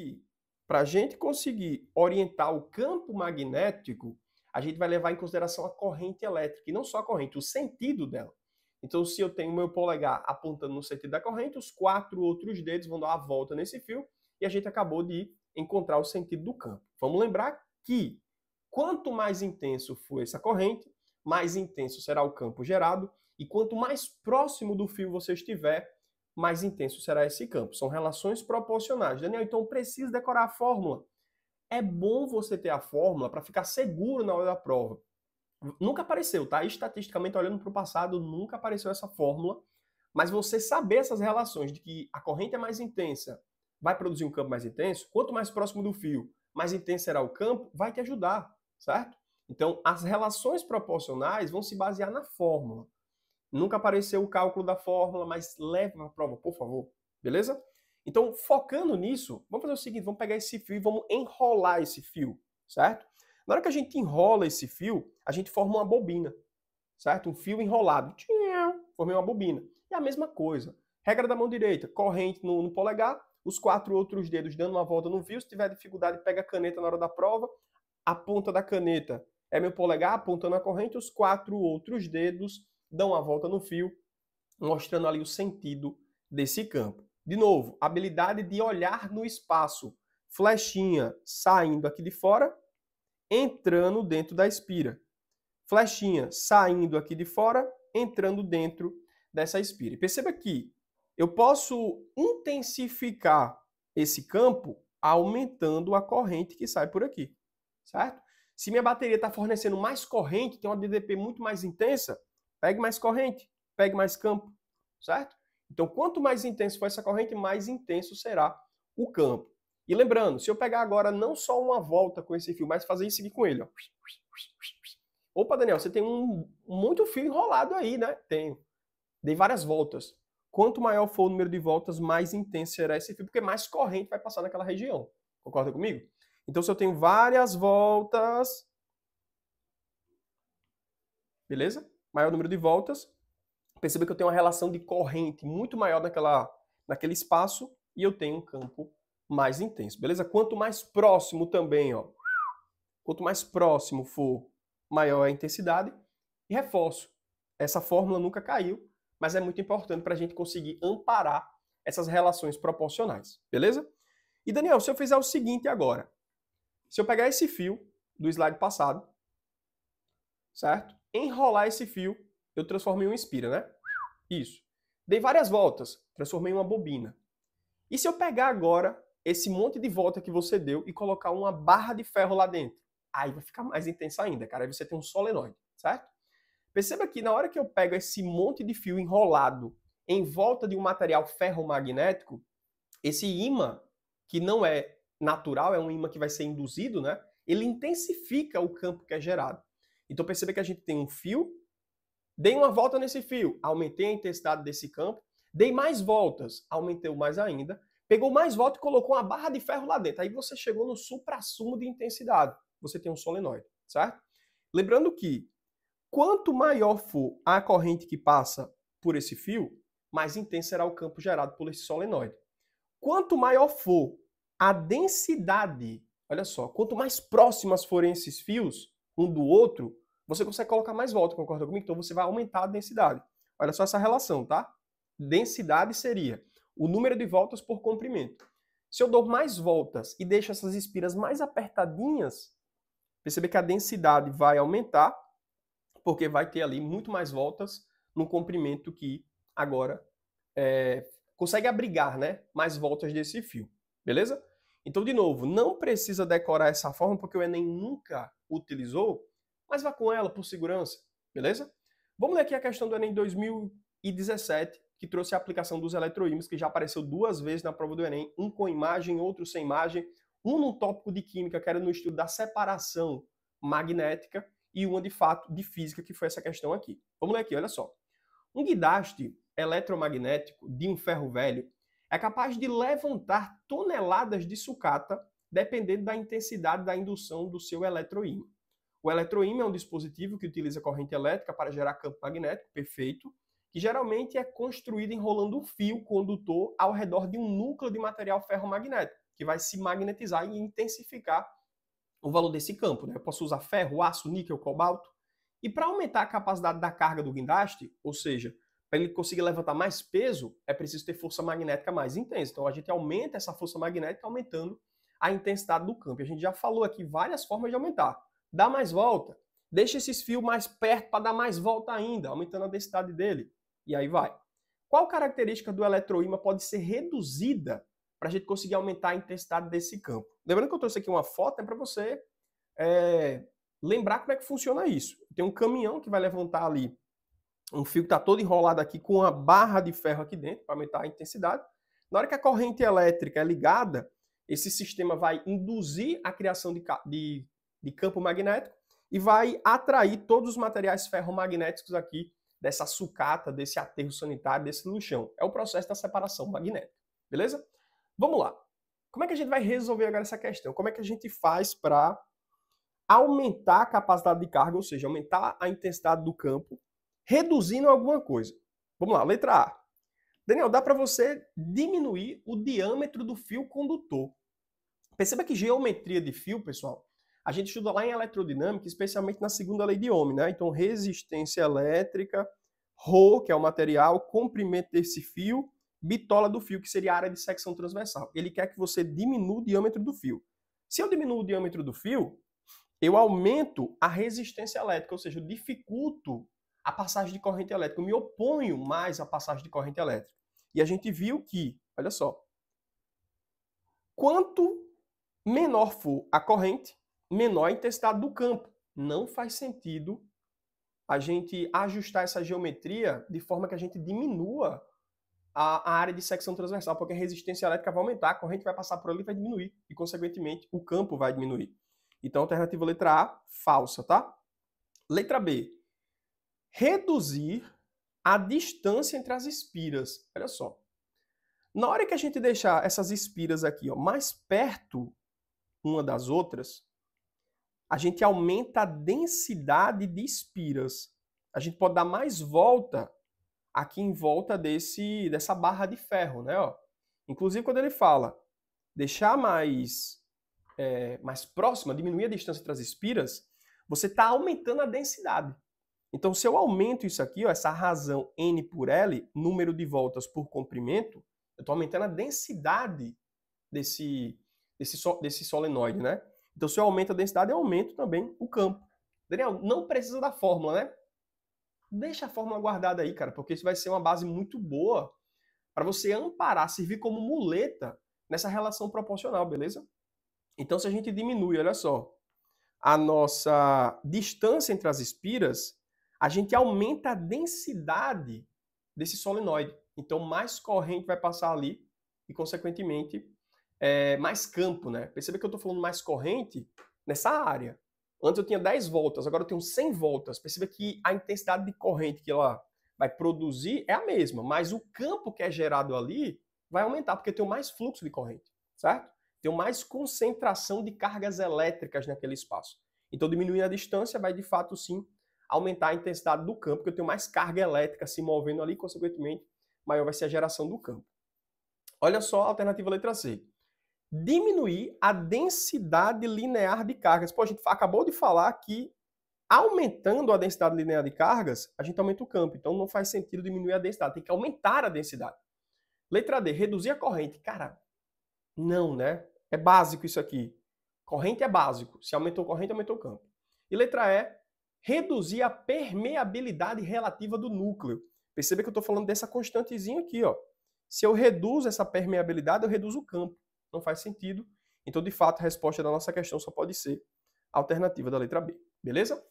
que para a gente conseguir orientar o campo magnético, a gente vai levar em consideração a corrente elétrica, e não só a corrente, o sentido dela. Então, se eu tenho o meu polegar apontando no sentido da corrente, os 4 outros dedos vão dar a volta nesse fio, e a gente acabou de encontrar o sentido do campo. Vamos lembrar que quanto mais intenso for essa corrente, mais intenso será o campo gerado, e quanto mais próximo do fio você estiver, mais intenso será esse campo. São relações proporcionais. Daniel, então precisa decorar a fórmula. É bom você ter a fórmula para ficar seguro na hora da prova. Nunca apareceu, tá? Estatisticamente, olhando para o passado, nunca apareceu essa fórmula, mas você saber essas relações de que a corrente é mais intensa, vai produzir um campo mais intenso, quanto mais próximo do fio, mais intenso será o campo, vai te ajudar, certo? Então, as relações proporcionais vão se basear na fórmula. Nunca apareceu o cálculo da fórmula, mas leve a prova, por favor. Beleza? Então, focando nisso, vamos fazer o seguinte, vamos pegar esse fio e vamos enrolar esse fio, certo? Na hora que a gente enrola esse fio, a gente forma uma bobina, certo? Um fio enrolado. Formei uma bobina. E a mesma coisa. Regra da mão direita, corrente no polegar, os 4 outros dedos dando uma volta no fio. Se tiver dificuldade, pega a caneta na hora da prova. A ponta da caneta é meu polegar apontando a corrente, os 4 outros dedos dão a volta no fio, mostrando ali o sentido desse campo. De novo, habilidade de olhar no espaço. Flechinha saindo aqui de fora, entrando dentro da espira. Flechinha saindo aqui de fora, entrando dentro dessa espira. E perceba que eu posso intensificar esse campo aumentando a corrente que sai por aqui, certo? Se minha bateria está fornecendo mais corrente, tem uma DDP muito mais intensa, pegue mais corrente, pegue mais campo, certo? Então, quanto mais intenso for essa corrente, mais intenso será o campo. E lembrando, se eu pegar agora não só uma volta com esse fio, mas fazer isso aqui com ele, ó. Opa, Daniel, você tem muito fio enrolado aí, né? Tenho. Dei várias voltas. Quanto maior for o número de voltas, mais intenso será esse fio, porque mais corrente vai passar naquela região. Concorda comigo? Então, se eu tenho várias voltas, beleza? Maior número de voltas, perceba que eu tenho uma relação de corrente muito maior naquele espaço e eu tenho um campo mais intenso, beleza? Quanto mais próximo também, ó, quanto mais próximo for, maior é a intensidade. E reforço, essa fórmula nunca caiu, mas é muito importante para a gente conseguir amparar essas relações proporcionais, beleza? E Daniel, se eu fizer o seguinte agora, se eu pegar esse fio do slide passado, certo? Enrolar esse fio, eu transformei em uma espira, né? Isso. Dei várias voltas, transformei em uma bobina. E se eu pegar agora esse monte de volta que você deu e colocar uma barra de ferro lá dentro? Aí vai ficar mais intenso ainda, cara. Aí você tem um solenoide, certo? Perceba que na hora que eu pego esse monte de fio enrolado em volta de um material ferromagnético, esse ímã, que não é natural, é um ímã que vai ser induzido, né? Ele intensifica o campo que é gerado. Então perceba que a gente tem um fio, dei uma volta nesse fio, aumentei a intensidade desse campo, dei mais voltas, aumentei mais ainda, pegou mais voltas e colocou uma barra de ferro lá dentro. Aí você chegou no suprassumo de intensidade. Você tem um solenoide, certo? Lembrando que quanto maior for a corrente que passa por esse fio, mais intenso será o campo gerado por esse solenoide. Quanto maior for a densidade, olha só, quanto mais próximas forem esses fios um do outro, você consegue colocar mais volta, concorda comigo? Então você vai aumentar a densidade. Olha só essa relação, tá? Densidade seria o número de voltas por comprimento. Se eu dou mais voltas e deixo essas espiras mais apertadinhas, perceber que a densidade vai aumentar, porque vai ter ali muito mais voltas no comprimento que agora consegue abrigar, né, mais voltas desse fio. Beleza? Então, de novo, não precisa decorar essa forma porque o Enem nunca utilizou, mas vá com ela por segurança. Beleza? Vamos ler aqui a questão do Enem 2017, que trouxe a aplicação dos eletroímãs, que já apareceu 2 vezes na prova do Enem, um com imagem, outro sem imagem, um num tópico de química, que era no estudo da separação magnética, e uma de fato de física, que foi essa questão aqui. Vamos ler aqui, olha só. Um guindaste eletromagnético de um ferro velho é capaz de levantar toneladas de sucata dependendo da intensidade da indução do seu eletroímã. O eletroímã é um dispositivo que utiliza corrente elétrica para gerar campo magnético, perfeito, que geralmente é construído enrolando um fio condutor ao redor de um núcleo de material ferromagnético. que vai se magnetizar e intensificar o valor desse campo, né? Eu posso usar ferro, aço, níquel, cobalto. E para aumentar a capacidade da carga do guindaste, ou seja, para ele conseguir levantar mais peso, é preciso ter força magnética mais intensa. Então a gente aumenta essa força magnética aumentando a intensidade do campo. E a gente já falou aqui várias formas de aumentar. Dá mais volta, deixa esses fios mais perto para dar mais volta ainda, aumentando a densidade dele. E aí vai. Qual característica do eletroímã pode ser reduzida para a gente conseguir aumentar a intensidade desse campo? Lembrando que eu trouxe aqui uma foto, é para você lembrar como é que funciona isso. Tem um caminhão que vai levantar ali um fio que está todo enrolado aqui com uma barra de ferro aqui dentro para aumentar a intensidade. Na hora que a corrente elétrica é ligada, esse sistema vai induzir a criação de campo magnético e vai atrair todos os materiais ferromagnéticos aqui dessa sucata, desse aterro sanitário, desse luxão. É o processo da separação magnética, beleza? Vamos lá. Como é que a gente vai resolver agora essa questão? Como é que a gente faz para aumentar a capacidade de carga, ou seja, aumentar a intensidade do campo, reduzindo alguma coisa? Vamos lá, letra A. Daniel, dá para você diminuir o diâmetro do fio condutor. Perceba que geometria de fio, pessoal, a gente estuda lá em eletrodinâmica, especialmente na segunda lei de Ohm, né? Então, resistência elétrica, ρ, que é o material, comprimento desse fio, bitola do fio, que seria a área de secção transversal. Ele quer que você diminua o diâmetro do fio. Se eu diminuo o diâmetro do fio, eu aumento a resistência elétrica, ou seja, eu dificulto a passagem de corrente elétrica, eu me oponho mais à passagem de corrente elétrica. E a gente viu que, olha só, quanto menor for a corrente, menor a intensidade do campo. Não faz sentido a gente ajustar essa geometria de forma que a gente diminua a área de secção transversal, porque a resistência elétrica vai aumentar, a corrente vai passar por ali e vai diminuir, e consequentemente o campo vai diminuir. Então, alternativa letra A, falsa, tá? Letra B, reduzir a distância entre as espiras. Olha só. Na hora que a gente deixar essas espiras aqui, ó, mais perto uma das outras, a gente aumenta a densidade de espiras. A gente pode dar mais volta aqui em volta dessa barra de ferro, né? Ó. Inclusive, quando ele fala deixar mais próxima, diminuir a distância entre as espiras, você está aumentando a densidade. Então, se eu aumento isso aqui, ó, essa razão N por L, número de voltas por comprimento, eu estou aumentando a densidade desse solenoide, né? Então, se eu aumento a densidade, eu aumento também o campo. Daniel, não precisa da fórmula, né? Deixa a fórmula guardada aí, cara, porque isso vai ser uma base muito boa para você amparar, servir como muleta nessa relação proporcional, beleza? Então, se a gente diminui, olha só, a nossa distância entre as espiras, a gente aumenta a densidade desse solenoide. Então, mais corrente vai passar ali e, consequentemente, mais campo, né? Perceba que eu estou falando mais corrente nessa área. Antes eu tinha 10 voltas, agora eu tenho 100 voltas. Perceba que a intensidade de corrente que ela vai produzir é a mesma, mas o campo que é gerado ali vai aumentar, porque eu tenho mais fluxo de corrente, certo? Tenho mais concentração de cargas elétricas naquele espaço. Então, diminuindo a distância vai, de fato, sim, aumentar a intensidade do campo, porque eu tenho mais carga elétrica se movendo ali, consequentemente, maior vai ser a geração do campo. Olha só a alternativa letra C. Diminuir a densidade linear de cargas. Pô, a gente acabou de falar que aumentando a densidade linear de cargas, a gente aumenta o campo. Então não faz sentido diminuir a densidade, tem que aumentar a densidade. Letra D, reduzir a corrente. Cara, não, né? É básico isso aqui. Corrente é básico. Se aumentou a corrente, aumentou o campo. E letra E, reduzir a permeabilidade relativa do núcleo. Perceba que eu estou falando dessa constantezinha aqui, ó. Se eu reduzo essa permeabilidade, eu reduzo o campo. Não faz sentido. Então, de fato, a resposta da nossa questão só pode ser a alternativa da letra B. Beleza?